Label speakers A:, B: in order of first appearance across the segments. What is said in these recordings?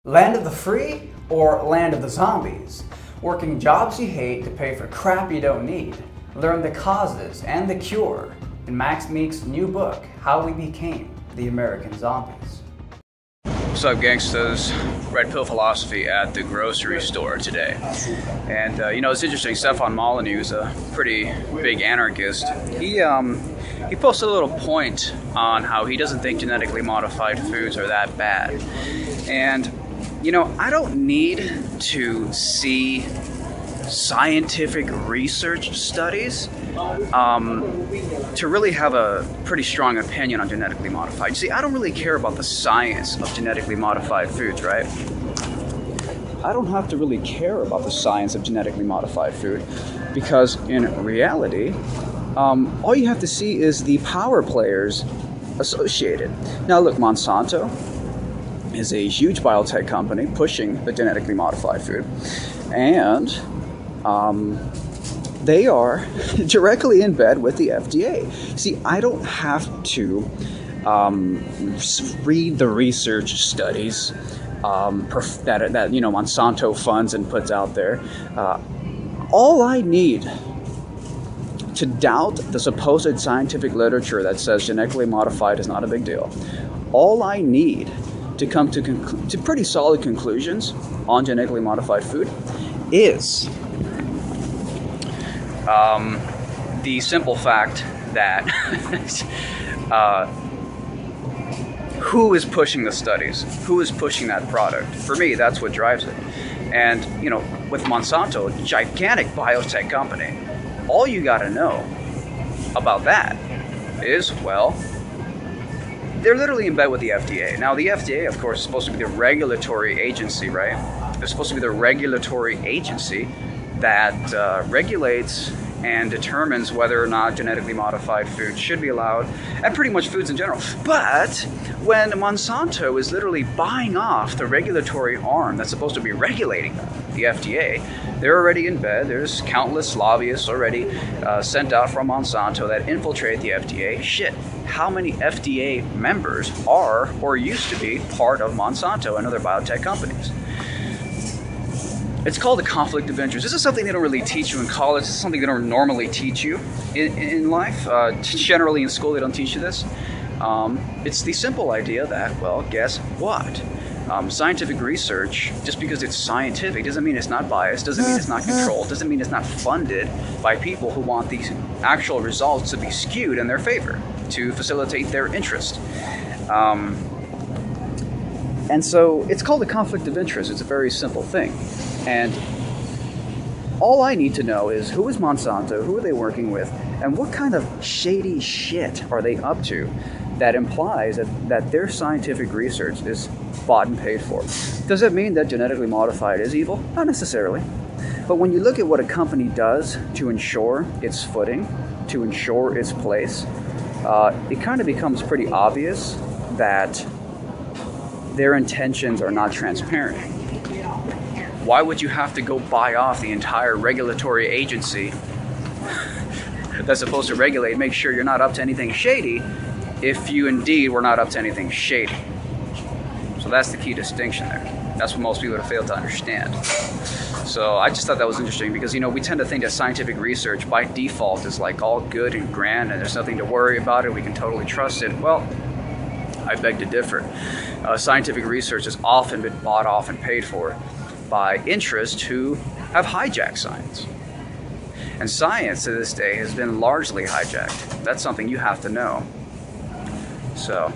A: Land of the free or land of the zombies? Working jobs you hate to pay for crap you don't need. Learn the causes and the cure in Max Meek's new book, How We Became the American Zombies.
B: What's up, gangsters? Red Pill Philosophy at the grocery store today. And it's interesting, Stefan Molyneux is a pretty big anarchist. He posted a little point on how he doesn't think genetically modified foods are that bad. And I don't need to see scientific research studies to really have a pretty strong opinion on genetically modified. See, I don't really care about the science of genetically modified foods, right? I don't have to really care about the science of genetically modified food because in reality, all you have to see is the power players associated. Now look, Monsanto is a huge biotech company pushing the genetically modified food, and they are directly in bed with the FDA. See, I don't have to read the research studies that Monsanto funds and puts out there. All I need to doubt the supposed scientific literature that says genetically modified is not a big deal. All I need to come to pretty solid conclusions on genetically modified food is the simple fact that who is pushing the studies, who is pushing that product. For me, that's what drives it. And with Monsanto, a gigantic biotech company, all you got to know about that is, well, they're literally in bed with the FDA. Now, the FDA, of course, is supposed to be the regulatory agency, right? They're supposed to be the regulatory agency that regulates and determines whether or not genetically modified food should be allowed, and pretty much foods in general. But when Monsanto is literally buying off the regulatory arm that's supposed to be regulating the FDA, they're already in bed. There's countless lobbyists already sent out from Monsanto that infiltrate the FDA. Shit, how many FDA members are or used to be part of Monsanto and other biotech companies? It's called a conflict of interest. This is something they don't really teach you in college. This is something they don't normally teach you in life. Generally in school, they don't teach you this. It's the simple idea that, well, guess what? Scientific research, just because it's scientific, doesn't mean it's not biased, doesn't mean it's not controlled, doesn't mean it's not funded by people who want these actual results to be skewed in their favor, to facilitate their interest. And so it's called a conflict of interest. It's a very simple thing. And all I need to know is who is Monsanto, who are they working with, and what kind of shady shit are they up to that implies that their scientific research is bought and paid for. Does that mean that genetically modified is evil? Not necessarily. But when you look at what a company does to ensure its footing, to ensure its place, it kind of becomes pretty obvious that their intentions are not transparent. Why would you have to go buy off the entire regulatory agency that's supposed to regulate, make sure you're not up to anything shady, if you indeed were not up to anything shady? So that's the key distinction there. That's what most people fail to understand. So I just thought that was interesting because, we tend to think that scientific research by default is like all good and grand and there's nothing to worry about it, we can totally trust it. Well, I beg to differ. Scientific research has often been bought off and paid for by interests who have hijacked science. And science to this day has been largely hijacked. That's something you have to know. So,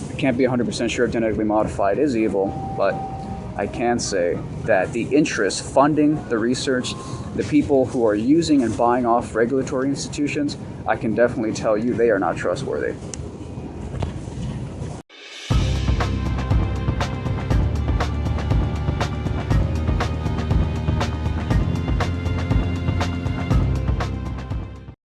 B: I can't be 100% sure if genetically modified is evil, but I can say that the interests funding the research, the people who are using and buying off regulatory institutions, I can definitely tell you they are not trustworthy.